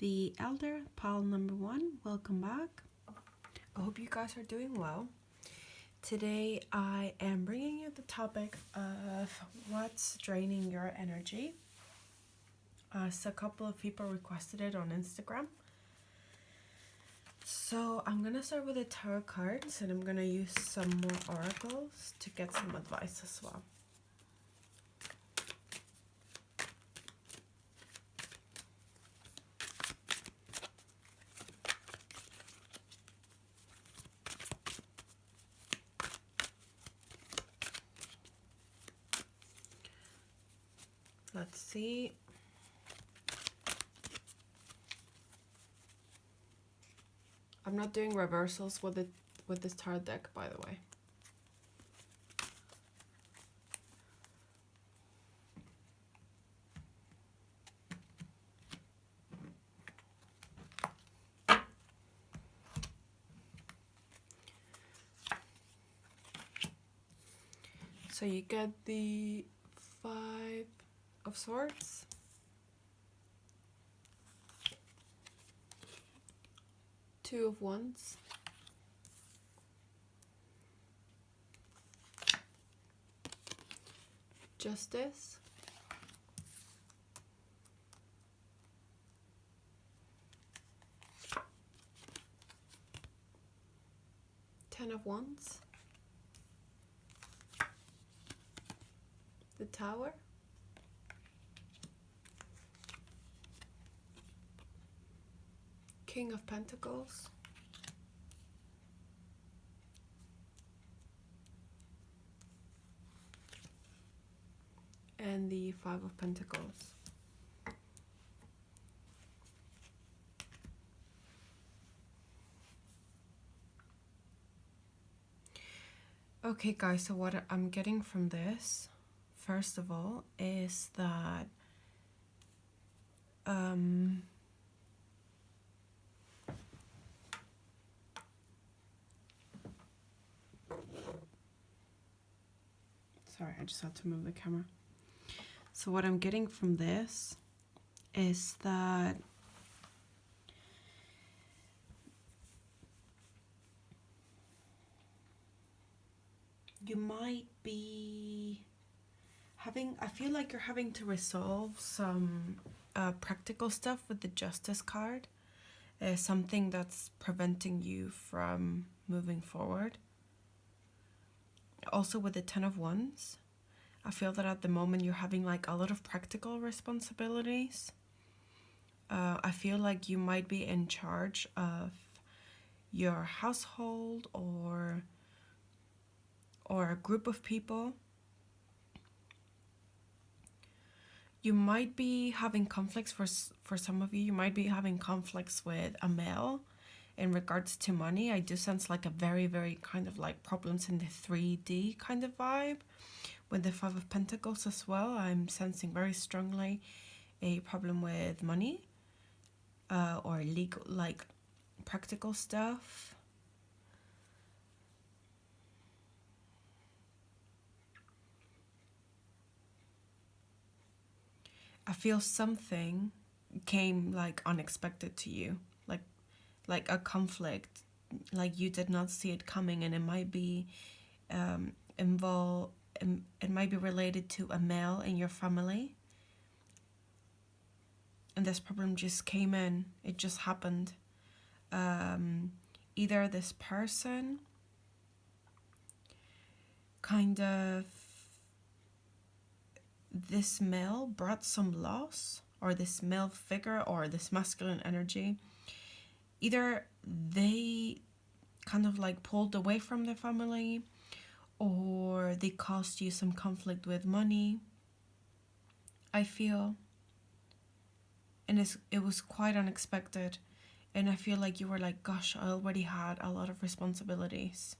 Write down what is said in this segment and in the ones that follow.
the Elder, pile number 1. Welcome back. I hope you guys are doing well. Today I am bringing you the topic of what's draining your energy. So a couple of people requested it on Instagram. So I'm going to start with the tarot cards, and I'm going to use some more oracles to get some advice as well. Let's see. I'm not doing reversals with this tarot deck, by the way. So you get the 5 of Swords, Two of Wands, Justice, Ten of Wands, the Tower, King of Pentacles, and the 5 of Pentacles. Okay guys, so what I'm getting from this, first of all, is that sorry, I just had to move the camera. So what I'm getting from this is that you might be having, I feel like you're having to resolve some practical stuff with the Justice card. Something that's preventing you from moving forward. Also with the Ten of Wands, I feel that at the moment you're having like a lot of practical responsibilities. I feel like you might be in charge of your household or a group of people. You might be having conflicts for some of you. You might be having conflicts with a male in regards to money. I do sense like a very, very kind of like problems in the 3D kind of vibe. With the 5 of Pentacles as well, I'm sensing very strongly a problem with money or legal, like practical stuff. I feel something came like unexpected to you, like a conflict, like you did not see it coming, and it might be it might be related to a male in your family, and this problem just came in, it just happened. Either this person kind of, this male brought some loss, or this male figure or this masculine energy, either they kind of like pulled away from the family, or they caused you some conflict with money, I feel. And it was quite unexpected, and I feel like you were like, gosh, I already had a lot of responsibilities.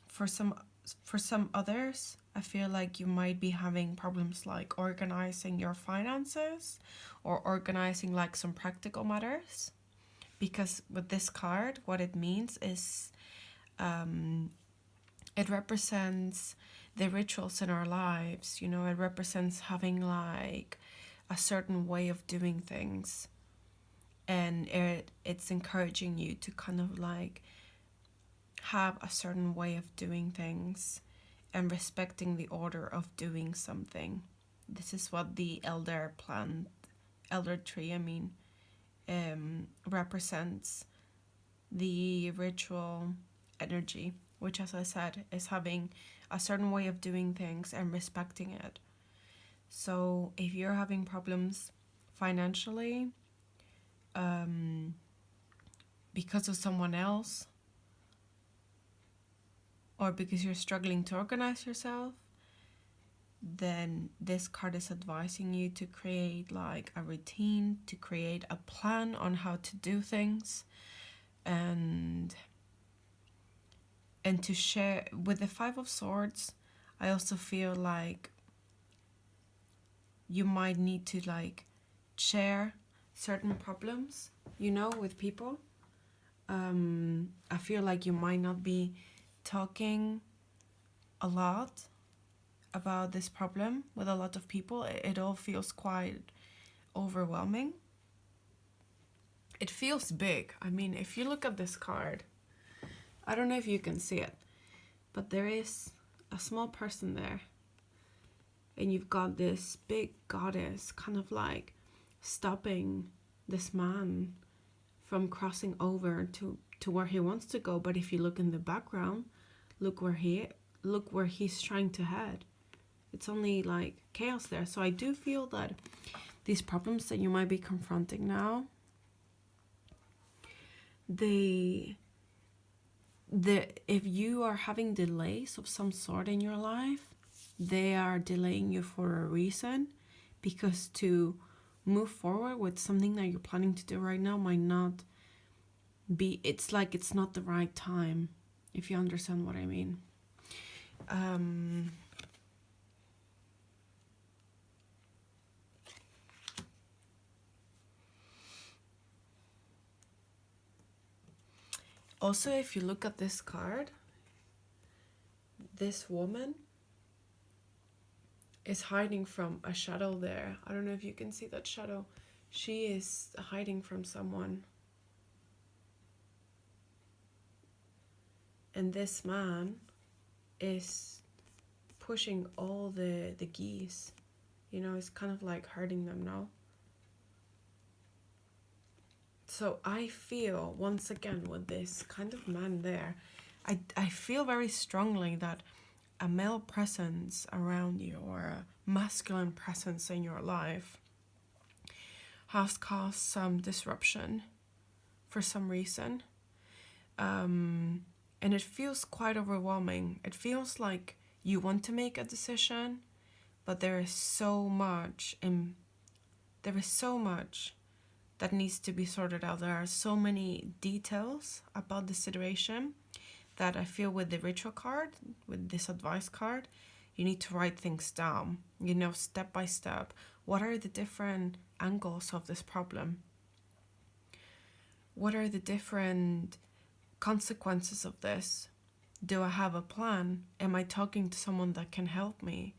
For some others, I feel like you might be having problems like organizing your finances or organizing like some practical matters, because with this card, what it means is it represents the rituals in our lives. You know, it represents having like a certain way of doing things, and it's encouraging you to kind of like have a certain way of doing things and respecting the order of doing something. This is what the elder tree, represents the ritual energy, which, as I said, is having a certain way of doing things and respecting it. So if you're having problems financially, because of someone else, or because you're struggling to organize yourself, then this card is advising you to create like a routine, to create a plan on how to do things, and to share. With the Five of Swords, I also feel like you might need to like share certain problems, with people. I feel like you might not be talking a lot about this problem with a lot of people. It all feels quite overwhelming. It feels big. I mean, if you look at this card, I don't know if you can see it, but there is a small person there, and you've got this big goddess kind of like stopping this man from crossing over to where he wants to go. But if you look in the background, look where he's trying to head. It's only like chaos there. So I do feel that these problems that you might be confronting now, if you are having delays of some sort in your life, they are delaying you for a reason, because to move forward with something that you're planning to do right now might not be, it's like it's not the right time, if you understand what I mean. Also, if you look at this card, this woman is hiding from a shadow there. I don't know if you can see that shadow. She is hiding from someone. And this man is pushing all the geese. It's kind of like hurting them now. So I feel, once again, with this kind of man there, I feel very strongly that a male presence around you, or a masculine presence in your life, has caused some disruption for some reason. And it feels quite overwhelming. It feels like you want to make a decision, but there is so much that needs to be sorted out. There are so many details about the situation that I feel with the ritual card, with this advice card, you need to write things down, step by step. What are the different angles of this problem? What are the different consequences of this? Do I have a plan? Am I talking to someone that can help me?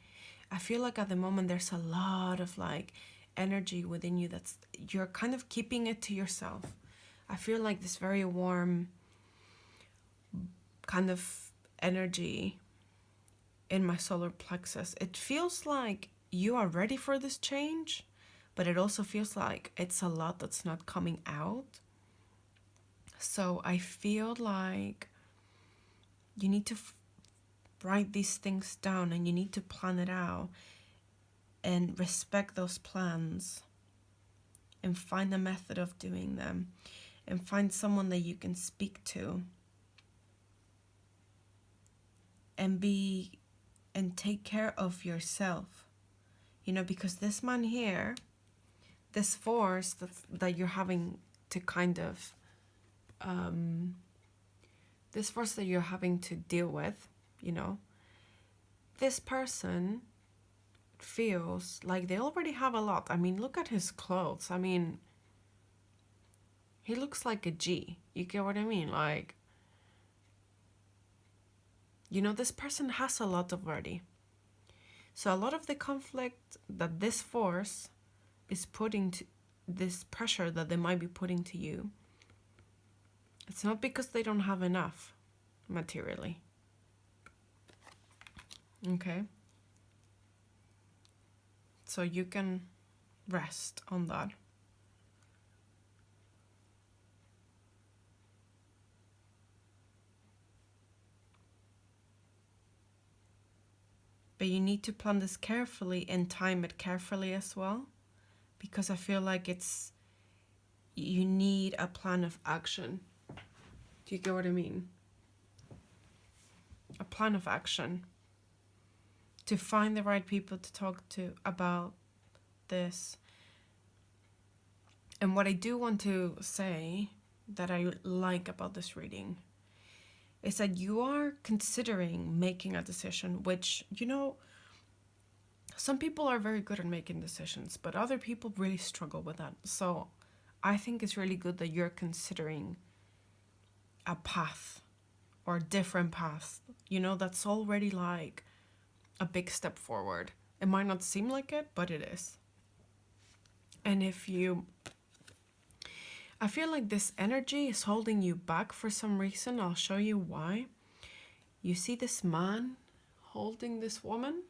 I feel like at the moment there's a lot of like energy within you that's, you're kind of keeping it to yourself. I feel like this very warm kind of energy in my solar plexus. It feels like you are ready for this change, but it also feels like it's a lot that's not coming out. So I feel like you need to write these things down, and you need to plan it out and respect those plans, and find a method of doing them, and find someone that you can speak to, and take care of yourself, because this man here, this force that you're having to kind of this force that you're having to deal with, this person feels like they already have a lot. I mean, look at his clothes. I mean, he looks like a G. You get what I mean? Like, this person has a lot already. So a lot of the conflict that this force is putting to this pressure that they might be putting to you, it's not because they don't have enough materially. Okay? So you can rest on that. But you need to plan this carefully and time it carefully as well, because I feel like you need a plan of action. Do you get what I mean? A plan of action to find the right people to talk to about this. And what I do want to say that I like about this reading is that you are considering making a decision, which, some people are very good at making decisions, but other people really struggle with that. So I think it's really good that you're considering a path or a different path, that's already like a big step forward. It might not seem like it, but it is. And I feel like this energy is holding you back for some reason. I'll show you why. You see this man holding this woman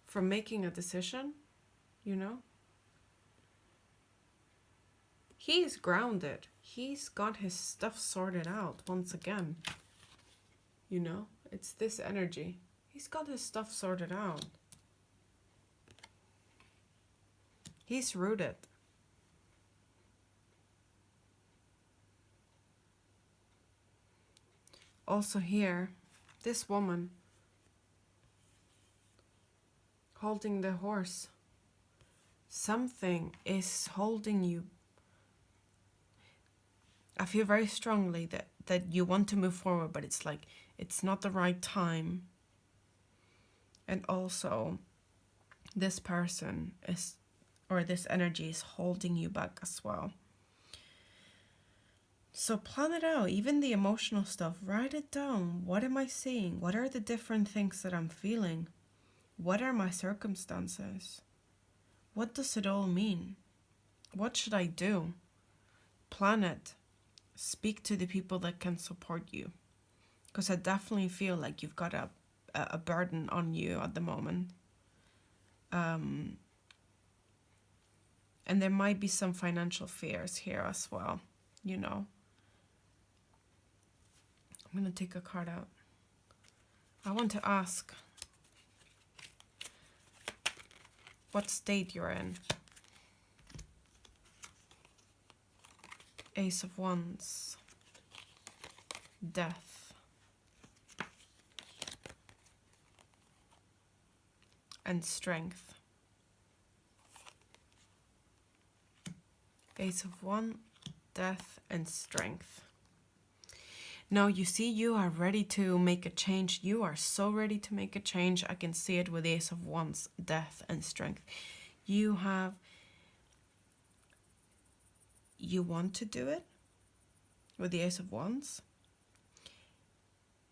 from making a decision, He's grounded. He's got his stuff sorted out once again. It's this energy. He's got his stuff sorted out. He's rooted. Also here, this woman holding the horse. Something is holding you. I feel very strongly that you want to move forward, but it's like it's not the right time. And also, this person this energy is holding you back as well. So plan it out, even the emotional stuff, write it down. What am I seeing? What are the different things that I'm feeling? What are my circumstances? What does it all mean? What should I do? Plan it. Speak to the people that can support you. Because I definitely feel like you've got a burden on you at the moment. And there might be some financial fears here as well, I'm going to take a card out. I want to ask what state you're in. Ace of Wands. Death. And Strength. Ace of Wands, Death, and Strength. Now you see you are ready to make a change. You are so ready to make a change. I can see it with Ace of Wands, Death, and Strength. You want to do it with the Ace of Wands.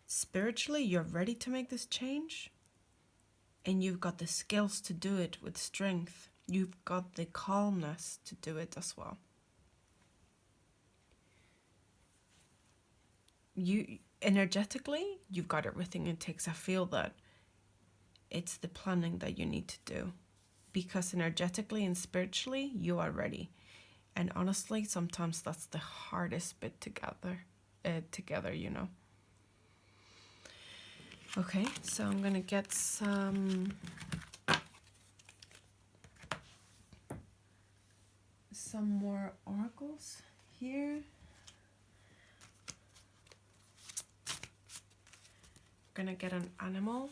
Spiritually, you're ready to make this change. And you've got the skills to do it with strength. You've got the calmness to do it as well. You energetically, you've got everything it takes. I feel that it's the planning that you need to do, because energetically and spiritually you are ready. And honestly, sometimes that's the hardest bit together. Okay, so I'm gonna get some more oracles here. Gonna get an animal.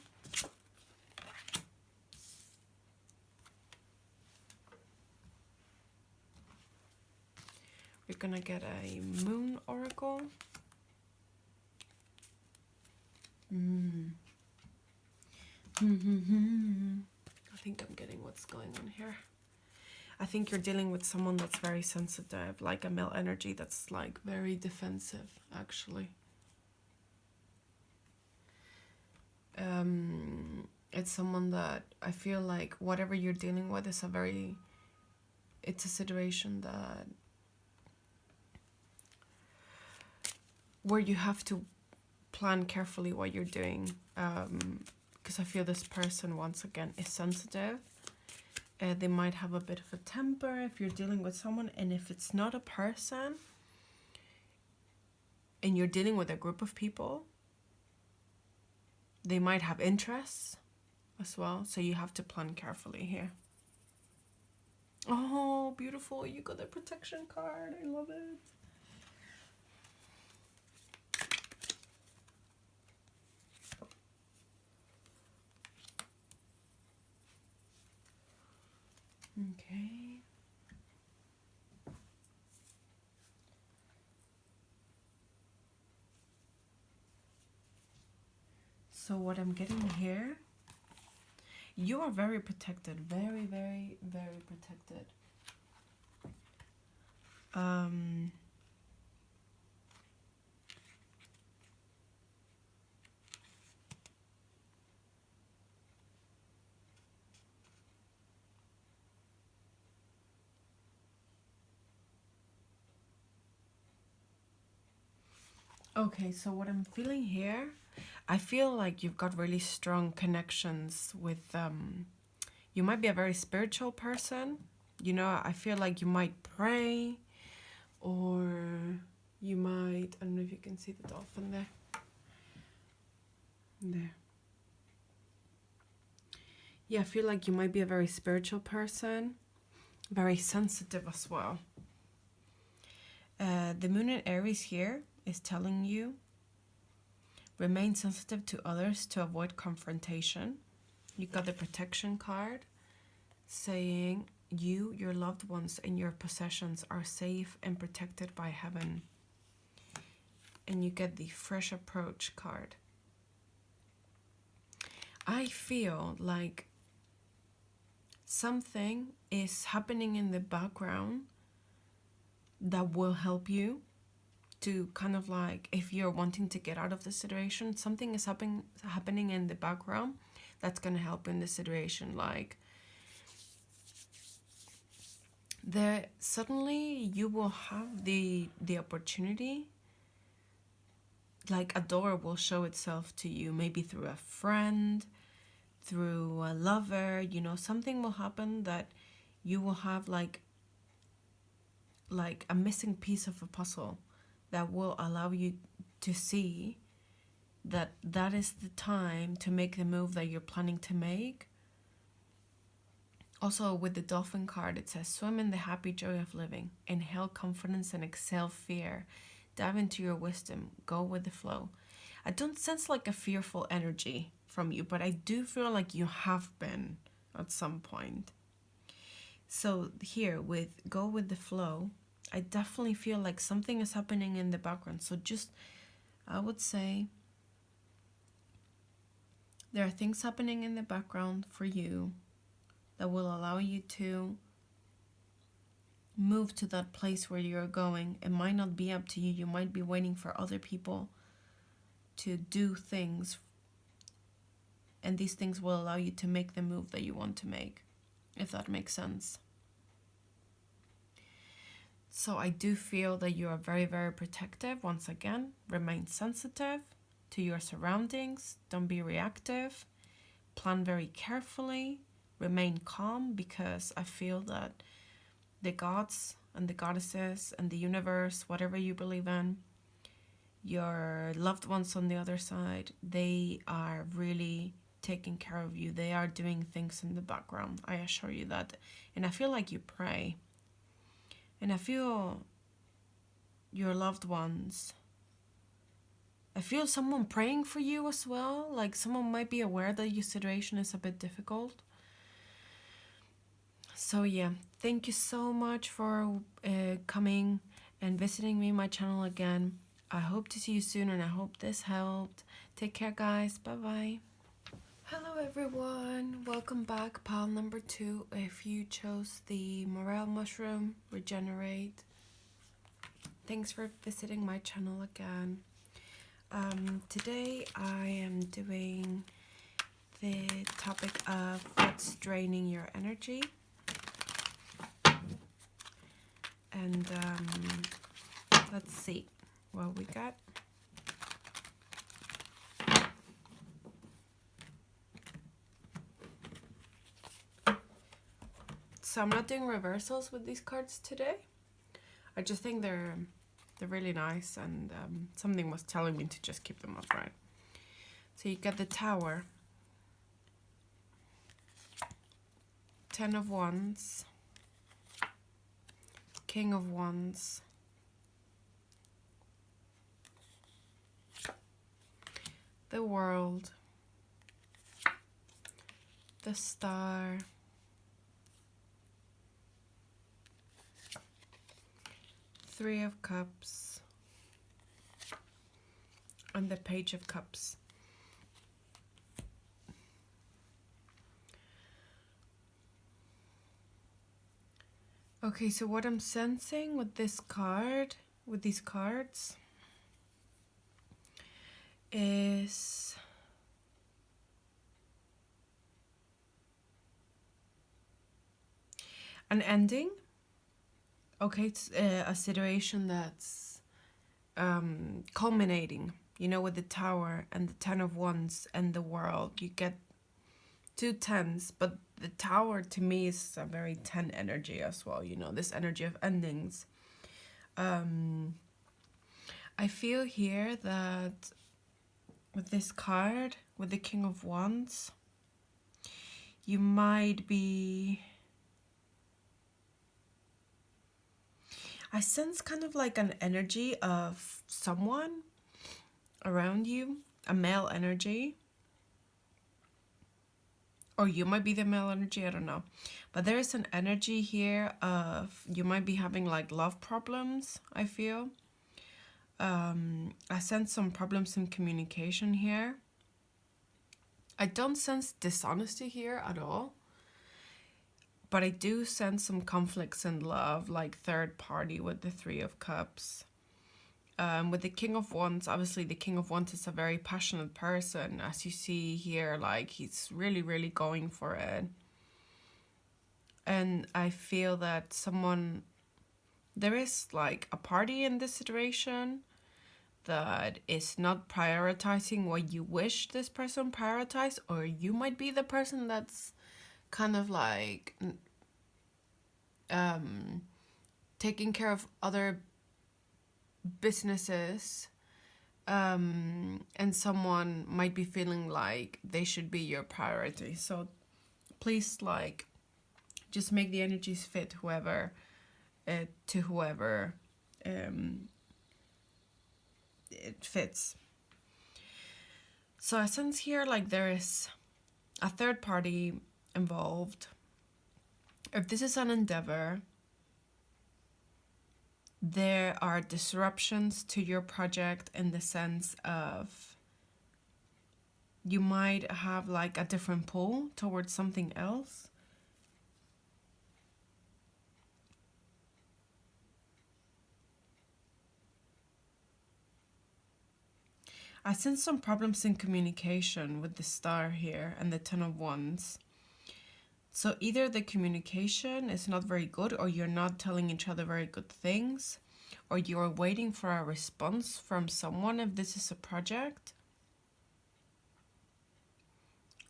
We're gonna get a moon oracle. I think I'm getting what's going on here. I think you're dealing with someone that's very sensitive, like a male energy that's like very defensive, actually. It's someone that I feel like whatever you're dealing with is a very it's a situation that where you have to plan carefully what you're doing, because I feel this person, once again, is sensitive. They might have a bit of a temper if you're dealing with someone, and if it's not a person and you're dealing with a group of people, they might have interests as well, so you have to plan carefully here. Oh, beautiful. You got the protection card. I love it. Okay. So what I'm getting here, you are very protected. Very, very, very protected. Okay, so what I'm feeling here, I feel like you've got really strong connections with, you might be a very spiritual person. You know, I feel like you might pray, or you might, I don't know if you can see the dolphin there. There. Yeah, I feel like you might be a very spiritual person, very sensitive as well. The moon in Aries here is telling you, remain sensitive to others to avoid confrontation. You got the protection card saying you, your loved ones, and your possessions are safe and protected by heaven. And you get the fresh approach card. I feel like something is happening in the background that will help you to kind of like, if you're wanting to get out of the situation, something is happening in the background that's going to help in the situation. Like, there suddenly you will have the opportunity, like a door will show itself to you, maybe through a friend, through a lover, you know, something will happen that you will have like a missing piece of a puzzle that will allow you to see that that is the time to make the move that you're planning to make. Also, with the dolphin card, it says, swim in the happy joy of living. Inhale confidence and exhale fear. Dive into your wisdom. Go with the flow. I don't sense like a fearful energy from you, but I do feel like you have been at some point. So here, with go with the flow, I definitely feel like something is happening in the background. So just, I would say, there are things happening in the background for you that will allow you to move to that place where you're going. It might not be up to you. You might be waiting for other people to do things, and these things will allow you to make the move that you want to make, if that makes sense. So I do feel that you are very, very protective. Once again, remain sensitive to your surroundings. Don't be reactive. Plan very carefully. Remain calm, because I feel that the gods and the goddesses and the universe, whatever you believe in, your loved ones on the other side, they are really taking care of you. They are doing things in the background. I assure you that. And I feel like you pray. And I feel your loved ones, I feel someone praying for you as well. Like someone might be aware that your situation is a bit difficult. So yeah, thank you so much for coming and visiting me, my channel again. I hope to see you soon, and I hope this helped. Take care, guys. Bye-bye. Hello, everyone. Welcome back. Pile number 2. If you chose the Morel mushroom, regenerate. Thanks for visiting my channel again. Today I am doing the topic of what's draining your energy. And let's see what we got. So I'm not doing reversals with these cards today. I just think they're really nice, and something was telling me to just keep them upright. So you get the Tower, 10 of Wands, King of Wands, the World, the Star, Three of Cups, and the Page of Cups. Okay, so what I'm sensing with this card, with these cards, is an ending. Okay, it's a situation that's culminating, you know, with the Tower and the 10 of Wands and the World. You get 2 10s, but the Tower to me is a very 10 energy as well, you know, this energy of endings. I feel here that with this card, with the King of Wands, you might be... I sense kind of like an energy of someone around you, a male energy. Or you might be the male energy, I don't know. But there is an energy here of you might be having like love problems, I feel. I sense some problems in communication here. I don't sense dishonesty here at all. But I do sense some conflicts in love, like third party with the Three of Cups. With the King of Wands, obviously the King of Wands is a very passionate person. As you see here, like he's really, really going for it. And I feel that there is like a party in this situation that is not prioritizing what you wish this person prioritized, or you might be the person that's kind of like taking care of other businesses, and someone might be feeling like they should be your priority. So please, like, just make the energies fit to whoever it fits. So I sense here like there is a third party involved. If this is an endeavor, there are disruptions to your project in the sense of you might have like a different pull towards something else. I sense some problems in communication with the Star here and the 10 of Wands. So either the communication is not very good, or you're not telling each other very good things, or you're waiting for a response from someone if this is a project,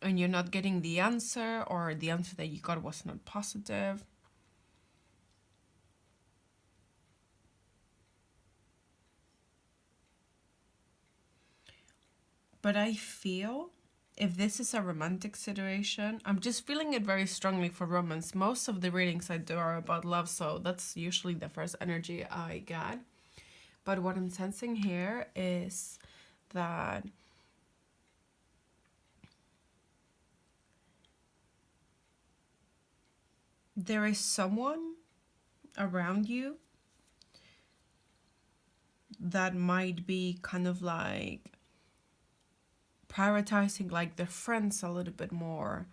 and you're not getting the answer, or the answer that you got was not positive. But I feel if this is a romantic situation, I'm just feeling it very strongly for romance. Most of the readings I do are about love, so that's usually the first energy I get. But what I'm sensing here is that there is someone around you that might be kind of like prioritizing like their friends a little bit more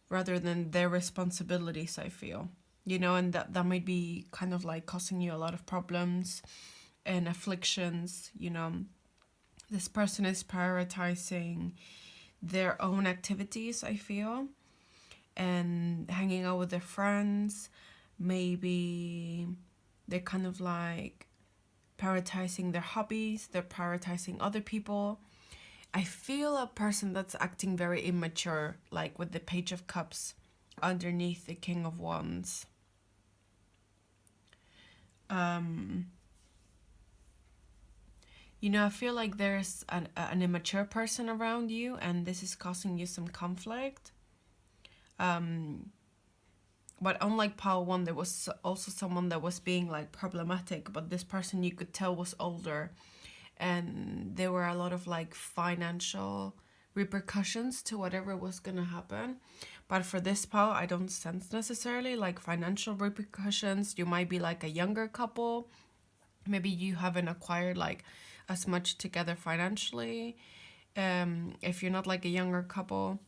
rather than their responsibilities, I feel, you know, and that might be kind of like causing you a lot of problems and afflictions, you know. This person is prioritizing their own activities, I feel, and hanging out with their friends. Maybe They're kind of like prioritizing their hobbies, they're prioritizing other people. I feel a person that's acting very immature, like with the Page of Cups underneath the King of Wands. You know, I feel like there's an immature person around you, and this is causing you some conflict. But unlike Pile 1, there was also someone that was being like problematic, but this person you could tell was older, and there were a lot of like financial repercussions to whatever was gonna happen. But for this Pile, I don't sense necessarily like financial repercussions. You might be like a younger couple. Maybe you haven't acquired like as much together financially, if you're not like a younger couple.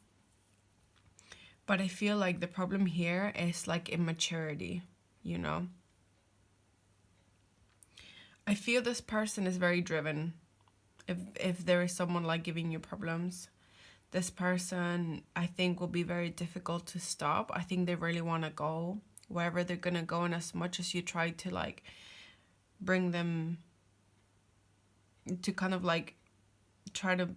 But I feel like the problem here is like immaturity, you know? I feel this person is very driven. If there is someone like giving you problems, this person I think will be very difficult to stop. I think they really want to go wherever they're gonna go, and as much as you try to like bring them to kind of like try to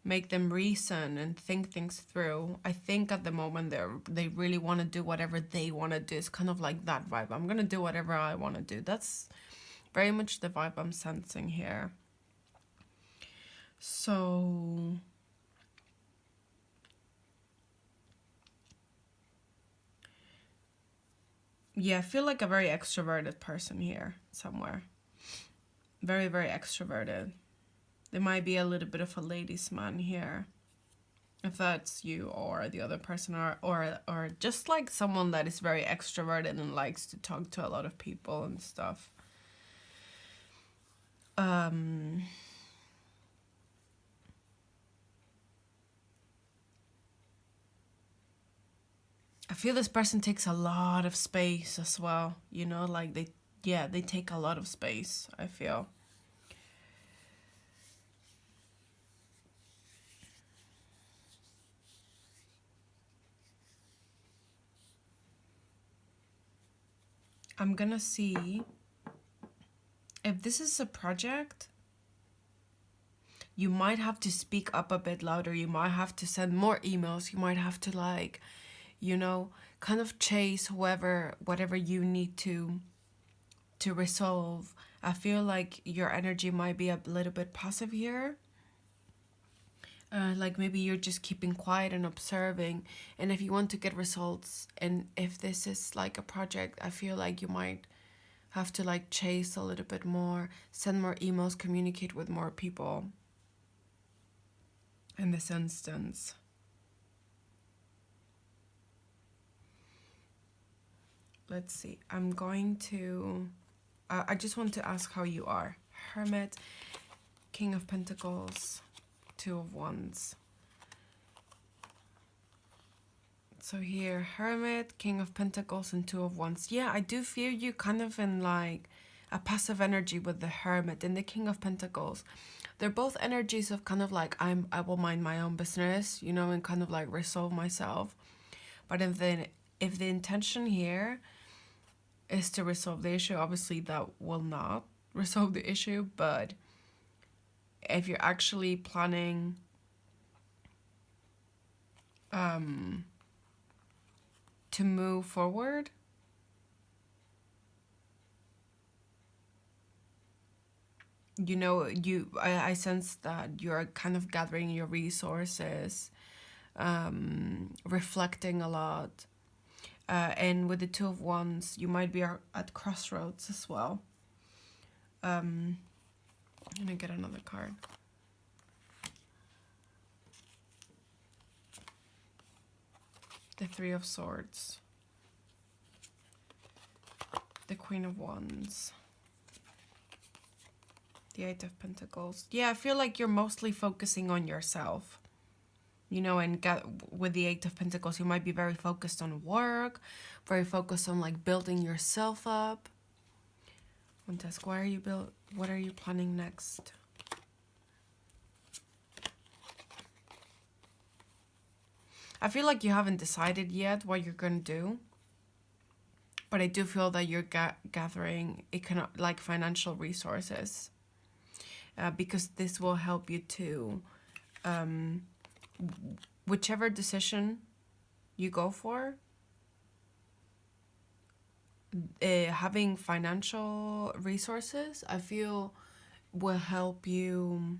make them reason and think things through, I think at the moment they really want to do whatever they want to do. It's kind of like that vibe. I'm gonna do whatever I want to do. That's very much the vibe I'm sensing here. So yeah, I feel like a very extroverted person here somewhere. Very, very extroverted. There might be a little bit of a ladies' man here, if that's you or the other person, or just like someone that is very extroverted and likes to talk to a lot of people and stuff. I feel this person takes a lot of space as well, you know, like they take a lot of space, I feel. I'm gonna see if this is a project. You might have to speak up a bit louder. You might have to send more emails. You might have to like, you know, kind of chase whatever you need to resolve. I feel like your energy might be a little bit passive here. Like maybe you're just keeping quiet and observing, and if you want to get results, and if this is like a project, I feel like you might have to like chase a little bit more, send more emails, communicate with more people in this instance. Let's see, I'm going to I just want to ask how you are. Hermit, King of Pentacles, Two of Wands. So here, Hermit, King of Pentacles, and Two of Wands. Yeah, I do feel you kind of in like a passive energy with the Hermit and the King of Pentacles. They're both energies of kind of like I will mind my own business, you know, and kind of like resolve myself. But if the intention here is to resolve the issue, obviously that will not resolve the issue. But if you're actually planning to move forward, you know, I sense that you're kind of gathering your resources, reflecting a lot, and with the Two of Wands, you might be at crossroads as well. I'm gonna get another card. The Three of Swords, the Queen of Wands, the Eight of Pentacles. Yeah, I feel like you're mostly focusing on yourself, you know, and with the Eight of Pentacles, you might be very focused on work, very focused on like building yourself up. I want to ask, what are you planning next? I feel like you haven't decided yet what you're gonna do. But I do feel that you're gathering like financial resources, because this will help you to, whichever decision you go for, having financial resources, I feel, will help you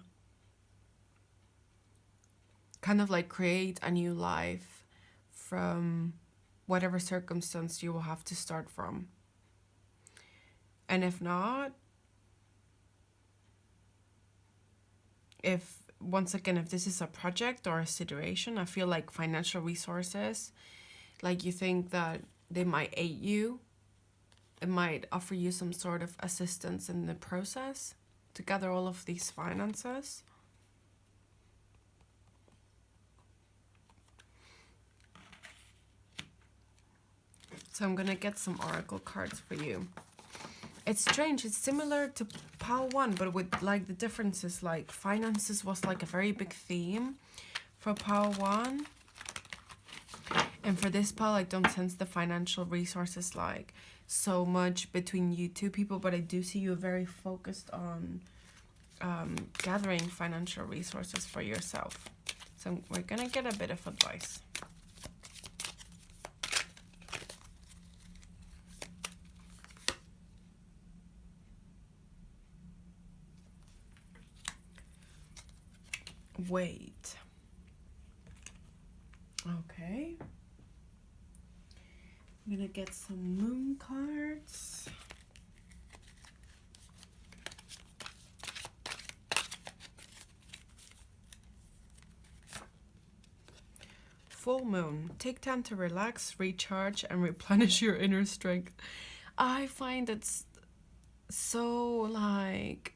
kind of like create a new life from whatever circumstance you will have to start from. And if not, if once again, if this is a project or a situation, I feel like financial resources, like you think that they might aid you, it might offer you some sort of assistance in the process to gather all of these finances. So I'm gonna get some oracle cards for you. It's strange, it's similar to pile 1, but with like the differences, like finances was like a very big theme for pile 1. And for this pile, I don't sense the financial resources like so much between you two people, but I do see you very focused on gathering financial resources for yourself. So we're gonna get a bit of advice. Wait. Okay. I'm gonna get some moon cards. Full moon. Take time to relax, recharge, and replenish your inner strength. I find it's so like,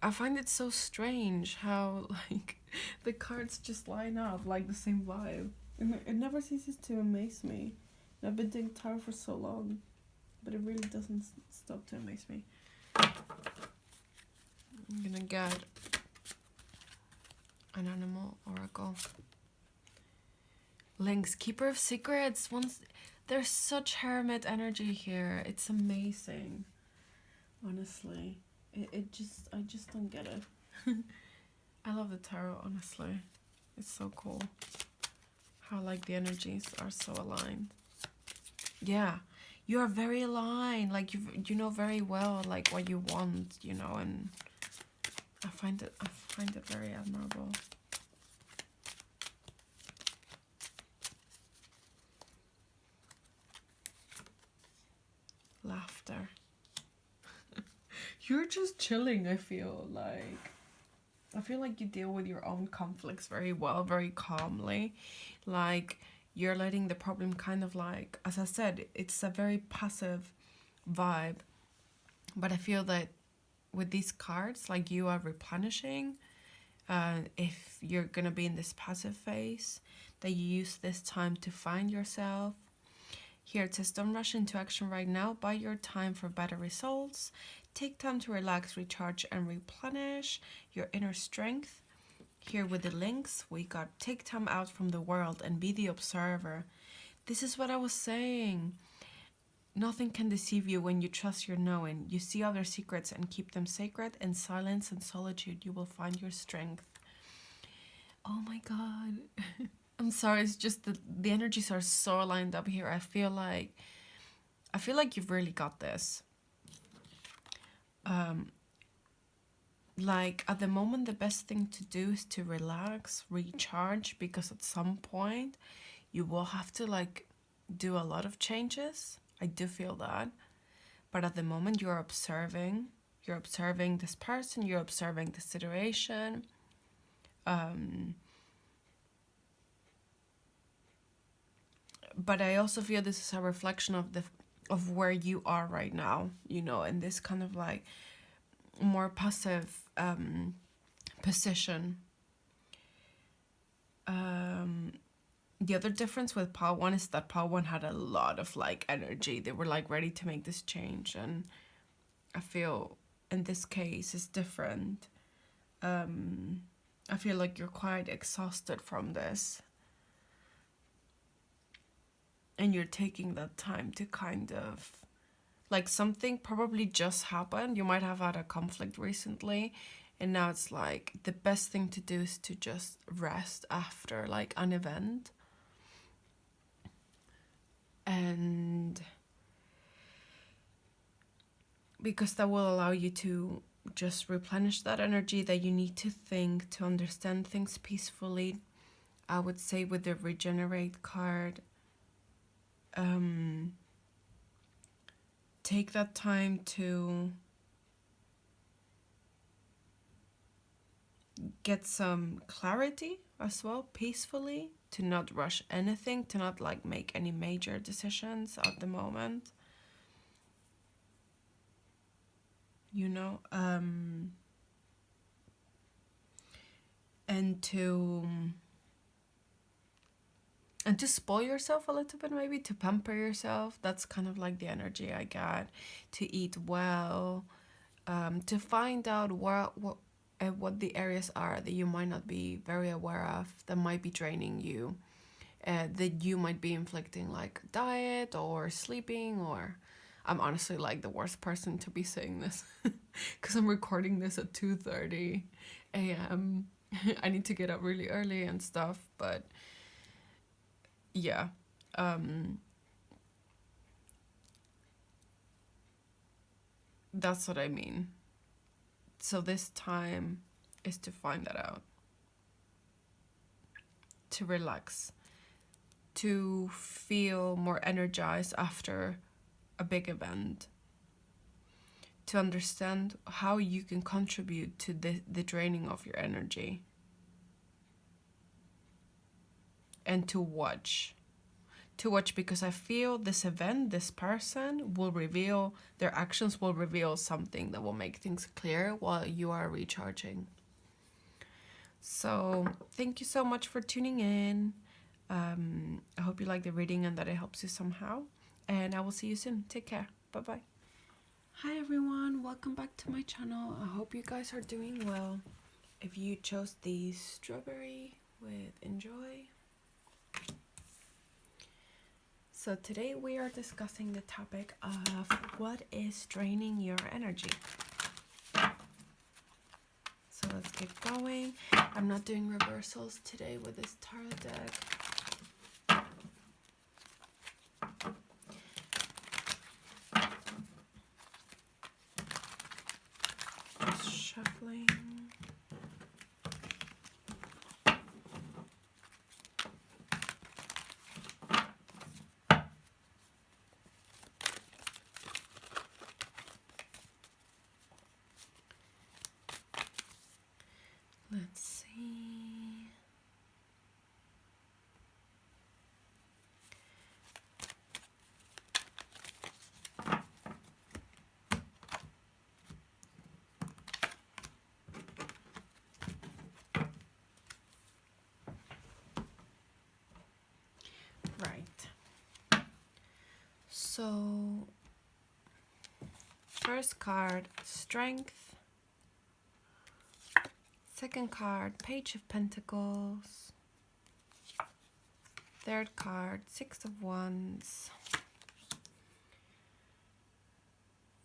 I find it so strange how like the cards just line up like the same vibe. And it never ceases to amaze me. I've been doing tarot for so long, but it really doesn't stop to amaze me. I'm gonna get an animal oracle. Lynx, keeper of secrets. There's such hermit energy here. It's amazing. Honestly. I just don't get it. I love the tarot, honestly. It's so cool. How like the energies are so aligned. Yeah. You are very aligned. Like you know very well like what you want, you know, and I find it very admirable. Laughter. You're just chilling, I feel like you deal with your own conflicts very well, very calmly. Like you're letting the problem kind of like, as I said, it's a very passive vibe. But I feel that with these cards, like you are replenishing. If you're gonna be in this passive phase, that you use this time to find yourself. Here it says, don't rush into action right now. Buy your time for better results. Take time to relax, recharge, and replenish your inner strength. Here with the links, we got take time out from the world and be the observer. This is what I was saying. Nothing can deceive you when you trust your knowing. You see other secrets and keep them sacred. In silence and solitude, you will find your strength. Oh my God. I'm sorry, it's just the energies are so lined up here. I feel like you've really got this. Like at the moment, the best thing to do is to relax, recharge, because at some point you will have to like do a lot of changes. I do feel that. But at the moment you're observing this person, you're observing the situation. But I also feel this is a reflection of where you are right now, you know, in this kind of like more passive position. The other difference with Pal 1 is that Pal 1 had a lot of like energy. They were like ready to make this change, and I feel in this case it's different. I feel like you're quite exhausted from this. And you're taking that time to kind of, like, something probably just happened. You might have had a conflict recently, and now it's like the best thing to do is to just rest after like an event. And because that will allow you to just replenish that energy that you need to think, to understand things peacefully. I would say with the regenerate card, take that time to get some clarity as well, peacefully, to not rush anything, to not like make any major decisions at the moment. You know, and to spoil yourself a little bit, maybe to pamper yourself. That's kind of like the energy I got. To eat well, to find out what the areas are that you might not be very aware of, that might be draining you, that you might be inflicting, like diet or sleeping. Or I'm honestly like the worst person to be saying this because I'm recording this at 2:30 a.m. I need to get up really early and stuff, but yeah. That's what I mean. So this time is to find that out, to relax, to feel more energized after a big event, to understand how you can contribute to the draining of your energy, and to watch. Because I feel this event, this person will reveal, their actions will reveal something that will make things clear while you are recharging. So thank you so much for tuning in. I hope you like the reading and that it helps you somehow. And I will see you soon. Take care. Bye-bye. Hi everyone, welcome back to my channel. I hope you guys are doing well. If you chose the strawberry with enjoy. So today we are discussing the topic of what is draining your energy. So let's get going. I'm not doing reversals today with this tarot deck. Just shuffling. Let's see. Right. So, first card, Strength. Second card, Page of Pentacles. Third card, Six of Wands.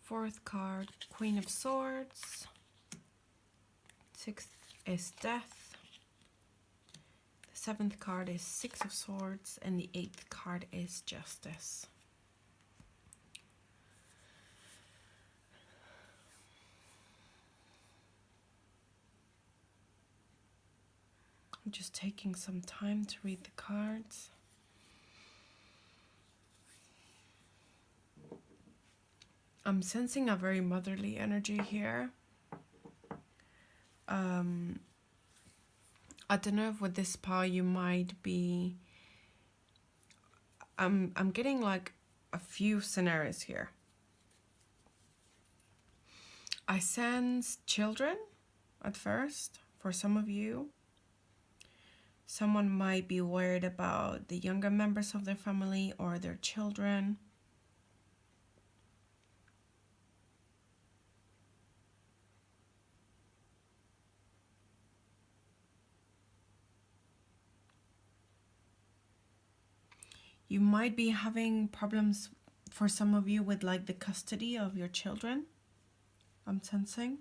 Fourth card, Queen of Swords. Sixth is Death. The seventh card is Six of Swords. And the eighth card is Justice. I'm just taking some time to read the cards. I'm sensing a very motherly energy here. I don't know if with this pile you might be... I'm getting like a few scenarios here. I sense children at first for some of you. Someone might be worried about the younger members of their family or their children. You might be having problems for some of you with like the custody of your children, I'm sensing.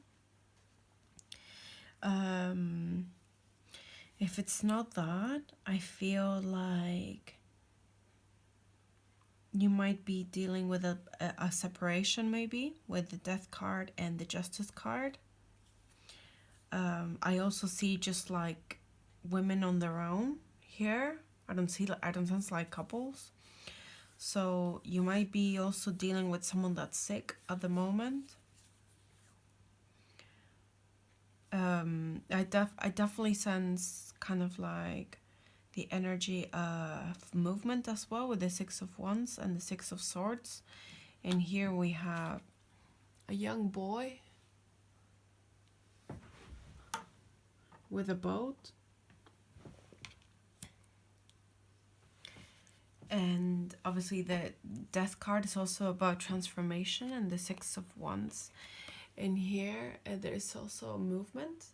If it's not that, I feel like you might be dealing with a separation, maybe with the death card and the justice card. I also see just like women on their own here. I don't sense like couples. So you might be also dealing with someone that's sick at the moment. I definitely sense kind of like the energy of movement as well with the Six of Wands and the Six of Swords. And here we have a young boy with a boat. And obviously the Death card is also about transformation, and the Six of Wands. And here there is also a movement.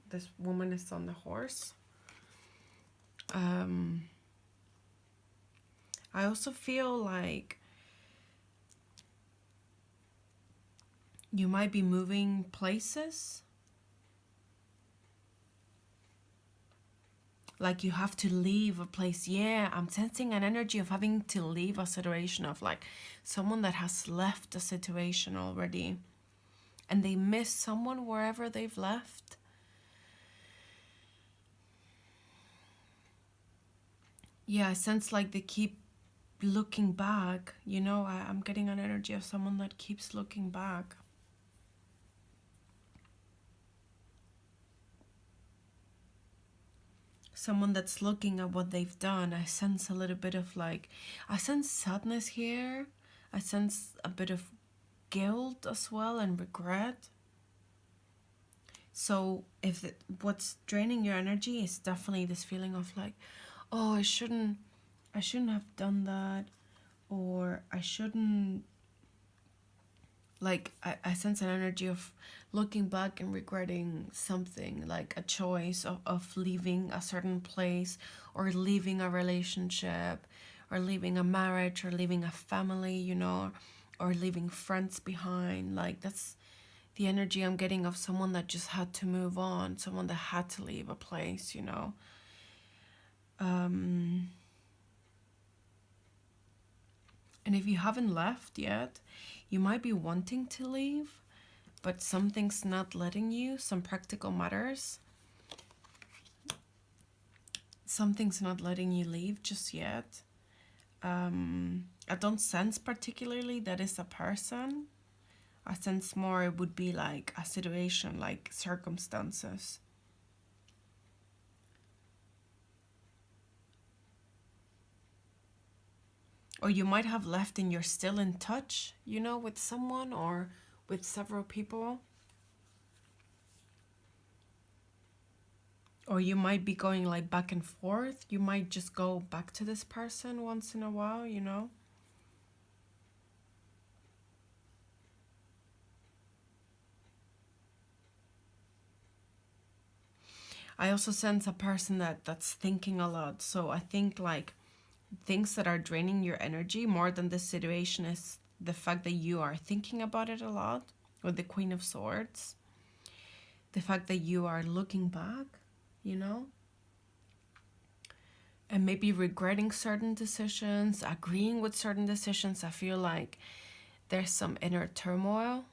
This woman is on the horse. I also feel like you might be moving places. Like you have to leave a place. Yeah, I'm sensing an energy of having to leave a situation, of like someone that has left a situation already and they miss someone wherever they've left. Yeah, I sense like they keep looking back. You know, I'm getting an energy of someone that keeps looking back. Someone that's looking at what they've done. I sense a little bit of like, I sense sadness here. I sense a bit of guilt as well and regret. So if what's draining your energy is definitely this feeling of like, oh, I shouldn't have done that, or I shouldn't, like I sense an energy of looking back and regretting something, like a choice of leaving a certain place, or leaving a relationship, or leaving a marriage, or leaving a family, you know, or leaving friends behind. Like that's the energy I'm getting of someone that just had to move on, someone that had to leave a place, you know. And if you haven't left yet, you might be wanting to leave, but something's not letting you, some practical matters. Something's not letting you leave just yet. I don't sense particularly that it's a person. I sense more it would be like a situation, like circumstances. Or you might have left and you're still in touch, you know, with someone or with several people. Or you might be going like back and forth. You might just go back to this person once in a while, you know. I also sense a person that's thinking a lot. So I think like things that are draining your energy more than the situation is the fact that you are thinking about it a lot, with the Queen of Swords. The fact that you are looking back, you know, and maybe regretting certain decisions, agreeing with certain decisions. I feel like there's some inner turmoil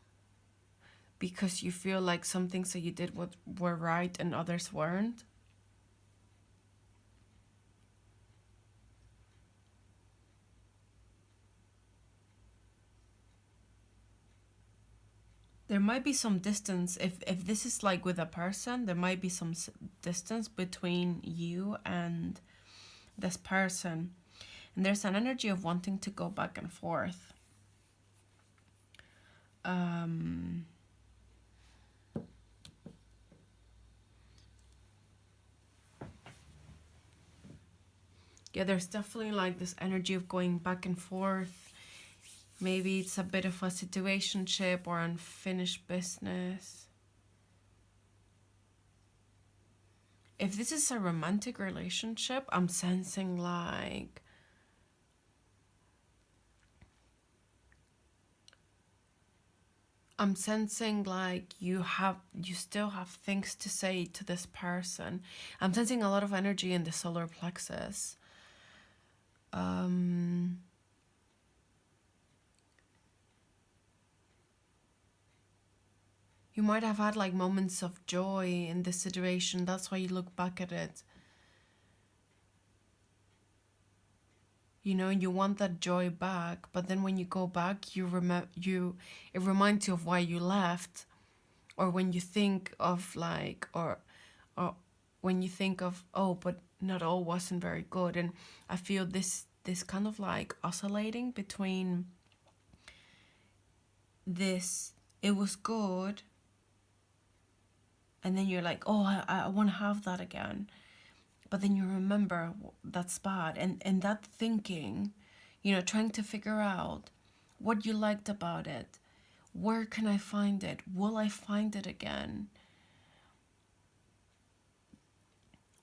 because you feel like some things that you did were right and others weren't. There might be some distance. If this is like with a person, there might be some distance between you and this person. And there's an energy of wanting to go back and forth. Yeah, there's definitely like this energy of going back and forth. Maybe it's a bit of a situationship or unfinished business. If this is a romantic relationship, I'm sensing like I'm sensing like you still have things to say to this person. I'm sensing a lot of energy in the solar plexus. You might have had like moments of joy in this situation. That's why you look back at it. You know, you want that joy back, but then when you go back, it reminds you of why you left, or when you think of like, or when you think of, oh, but not all wasn't very good. And I feel this kind of like oscillating between this, it was good, and then you're like, oh, I want to have that again. But then you remember that's bad. And that thinking, you know, trying to figure out what you liked about it. Where can I find it? Will I find it again?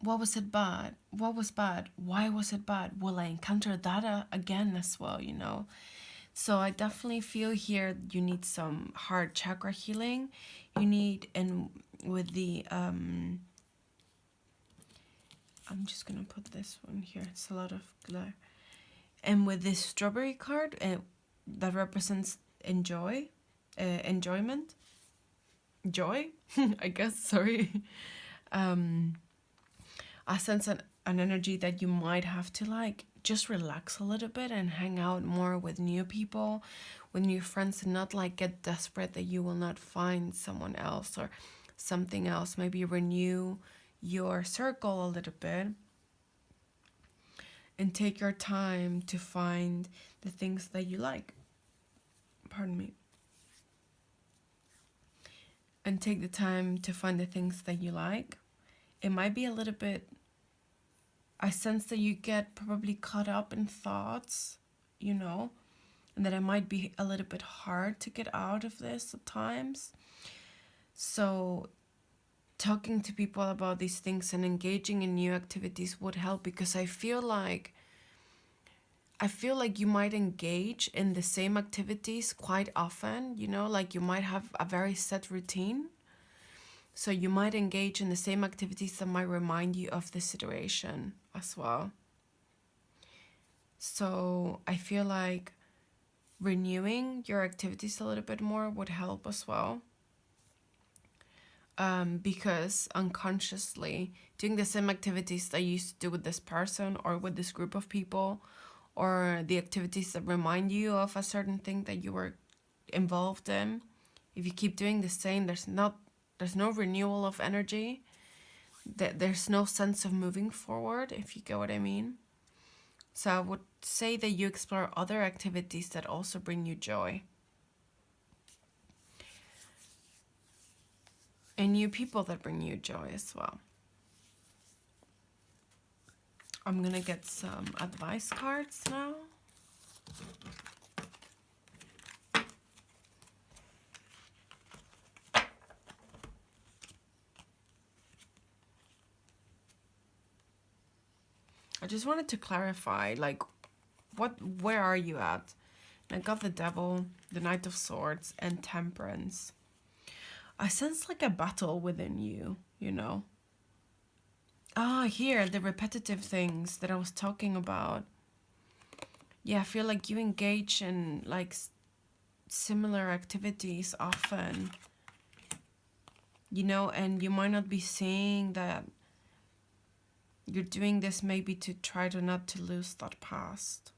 What was it bad? What was bad? Why was it bad? Will I encounter that again as well, you know? So I definitely feel here you need some heart chakra healing. You need, and with the, I'm just gonna put this one here. It's a lot of glare. And with this strawberry card, that represents enjoyment, joy, I guess. Sorry. I sense an energy that you might have to like just relax a little bit and hang out more with new people, with new friends, and not like get desperate that you will not find someone else or something else. Maybe renew your circle a little bit and take your time to find the things that you like. Pardon me. And take the time to find the things that you like. It might be a little bit, I sense that you get probably caught up in thoughts, you know, and that it might be a little bit hard to get out of this at times. So talking to people about these things and engaging in new activities would help, because I feel like you might engage in the same activities quite often, you know, like you might have a very set routine. So you might engage in the same activities that might remind you of the situation as well. So I feel like renewing your activities a little bit more would help as well. Because unconsciously doing the same activities that you used to do with this person or with this group of people, or the activities that remind you of a certain thing that you were involved in, if you keep doing the same, there's no renewal of energy. There's no sense of moving forward, if you get what I mean. So I would say that you explore other activities that also bring you joy. And new people that bring you joy as well. I'm gonna get some advice cards now. I just wanted to clarify, like, where are you at? And I got the Devil, the Knight of Swords, and Temperance. I sense like a battle within you, you know? Here, the repetitive things that I was talking about. Yeah, I feel like you engage in like similar activities often, you know, and you might not be seeing that you're doing this maybe to try to not to lose that past.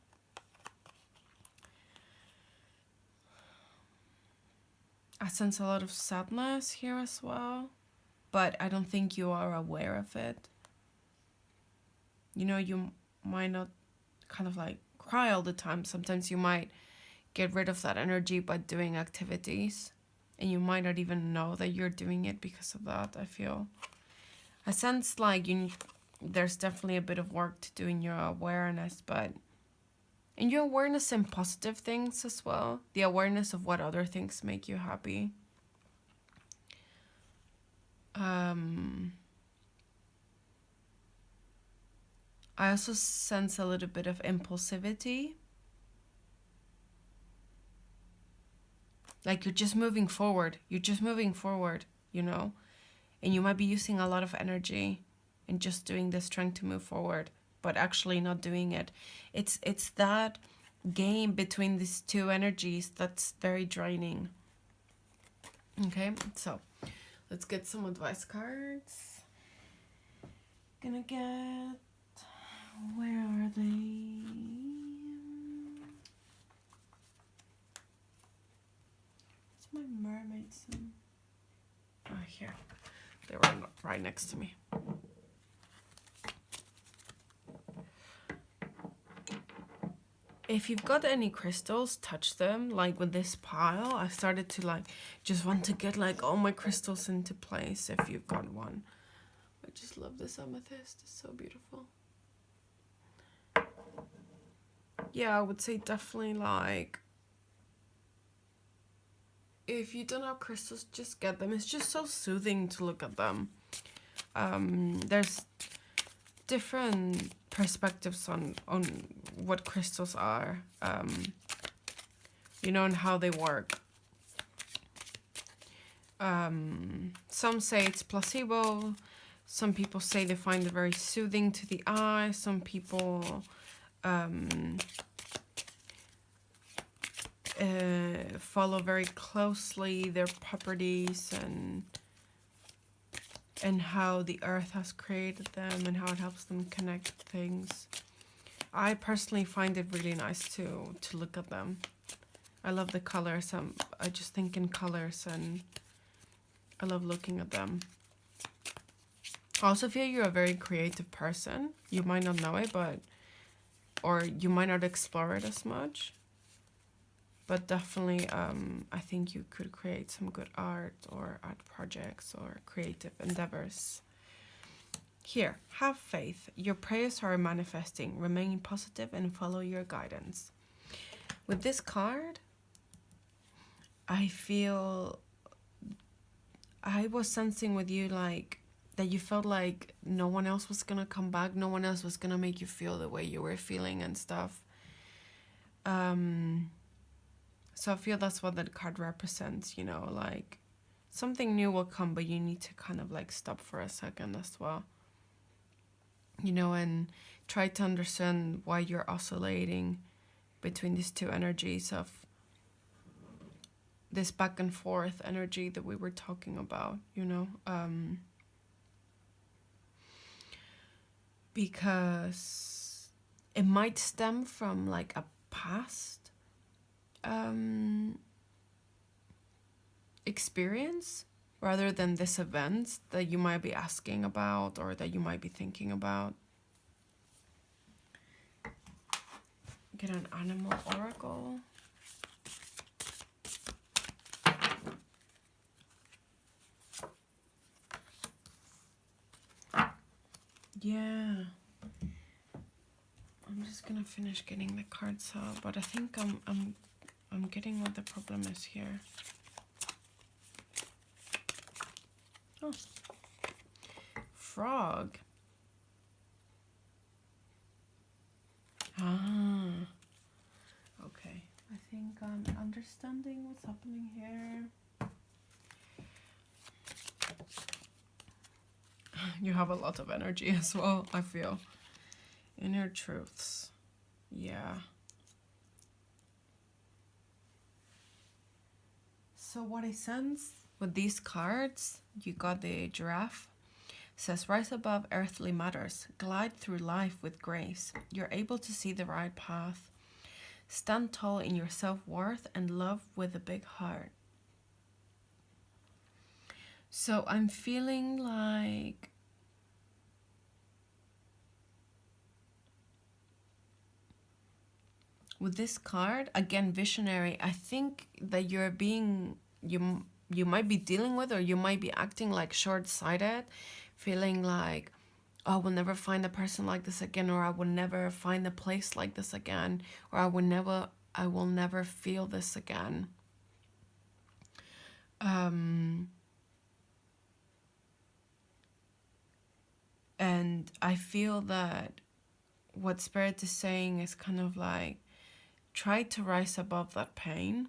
I sense a lot of sadness here as well, but I don't think you are aware of it. You know, you might not kind of like cry all the time. Sometimes you might get rid of that energy by doing activities, and you might not even know that you're doing it because of that. I sense like there's definitely a bit of work to do in your awareness, but in your awareness in positive things as well, the awareness of what other things make you happy. I also sense a little bit of impulsivity. Like you're just moving forward. You're just moving forward, you know? And you might be using a lot of energy and just doing this, trying to move forward, but actually not doing it. It's that game between these two energies that's very draining. Okay, so let's get some advice cards. Gonna get, where are they? It's my mermaid sun. Oh, here. They were right next to me. If you've got any crystals, touch them. Like with this pile, I started to like just want to get like all my crystals into place if you've got one. I just love this amethyst. It's so beautiful. Yeah, I would say definitely like, if you don't have crystals, just get them. It's just so soothing to look at them. There's different perspectives on what crystals are, you know, and how they work. Some say it's placebo. Some people say they find it very soothing to the eye. Some people follow very closely their properties and how the earth has created them and how it helps them connect things. I personally find it really nice to look at them. I love the colors. I just think in colors and I love looking at them. I also feel you're a very creative person. You might not know it, or you might not explore it as much. But definitely, I think you could create some good art or art projects or creative endeavors. Here, have faith. Your prayers are manifesting. Remain positive and follow your guidance. With this card, I feel I was sensing with you like that you felt like no one else was gonna come back. No one else was gonna make you feel the way you were feeling and stuff. So I feel that's what that card represents, you know, like something new will come, but you need to kind of like stop for a second as well, you know, and try to understand why you're oscillating between these two energies of this back and forth energy that we were talking about, you know, because it might stem from like a past experience rather than this event that you might be asking about or that you might be thinking about. Get an animal oracle. Yeah, I'm just gonna finish getting the cards out, but I think I'm getting what the problem is here. Oh, frog. Ah, okay. I think I'm understanding what's happening here. You have a lot of energy as well, I feel. Inner truths. Yeah. So what I sense with these cards, you got the giraffe. It says, rise above earthly matters. Glide through life with grace. You're able to see the right path. Stand tall in your self-worth and love with a big heart. So I'm feeling like with this card, again, visionary, I think that you're being, you might be dealing with, or you might be acting like short-sighted, feeling like, oh, I will never find a person like this again, or I will never find a place like this again, or I will never feel this again. And I feel that what Spirit is saying is kind of like, try to rise above that pain.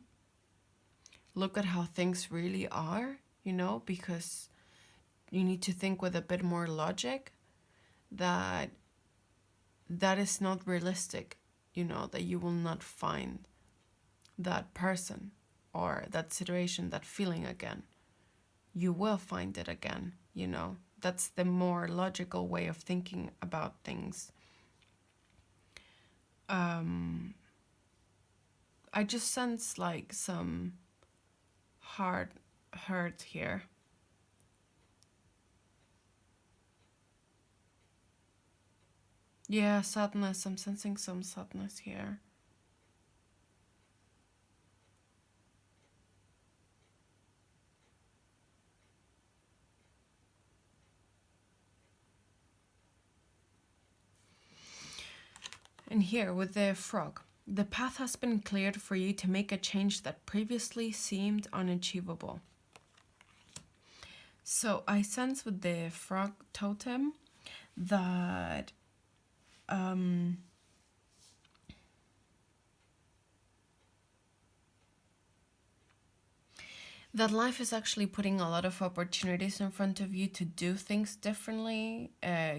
look at how things really are, you know, because you need to think with a bit more logic that that is not realistic, you know, that you will not find that person or that situation, that feeling again. You will find it again, you know. That's the more logical way of thinking about things. I just sense like some hard hurt here. Yeah, sadness. I'm sensing some sadness here. And here with the frog, the path has been cleared for you to make a change that previously seemed unachievable. So I sense with the frog totem that that life is actually putting a lot of opportunities in front of you to do things differently,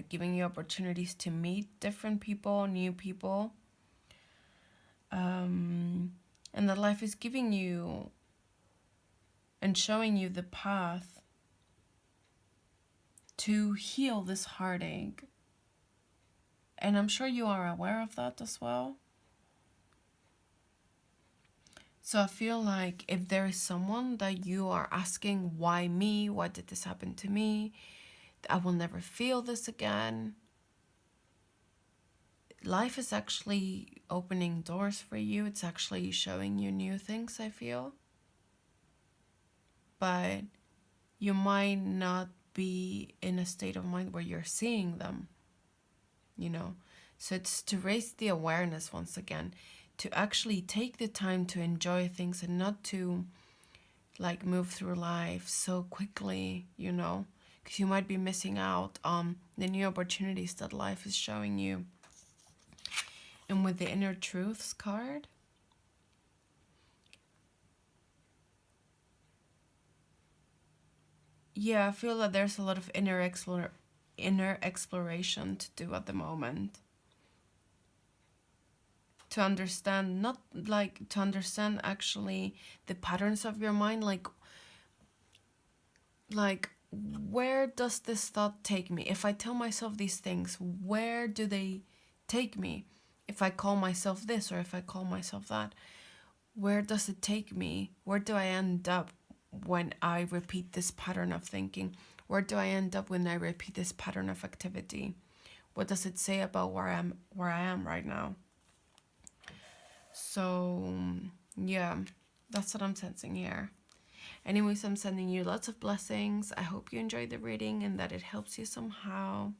giving you opportunities to meet different people, new people. And that life is giving you and showing you the path to heal this heartache. And I'm sure you are aware of that as well. So I feel like if there is someone that you are asking, why me? Why did this happen to me? I will never feel this again. Life is actually opening doors for you. It's actually showing you new things, I feel. But you might not be in a state of mind where you're seeing them, you know. So it's to raise the awareness once again, to actually take the time to enjoy things and not to like move through life so quickly, you know, because you might be missing out on the new opportunities that life is showing you. And with the inner truths card, yeah, I feel that there's a lot of inner exploration to do at the moment. To understand, not like to understand actually the patterns of your mind, like where does this thought take me? If I tell myself these things, where do they take me? If I call myself this or if I call myself that, where does it take me? Where do I end up when I repeat this pattern of thinking? Where do I end up when I repeat this pattern of activity? What does it say about where I am right now? So yeah, that's what I'm sensing here. Anyways, I'm sending you lots of blessings. I hope you enjoyed the reading and that it helps you somehow.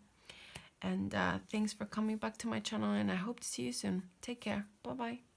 And thanks for coming back to my channel, and I hope to see you soon. Take care. Bye bye.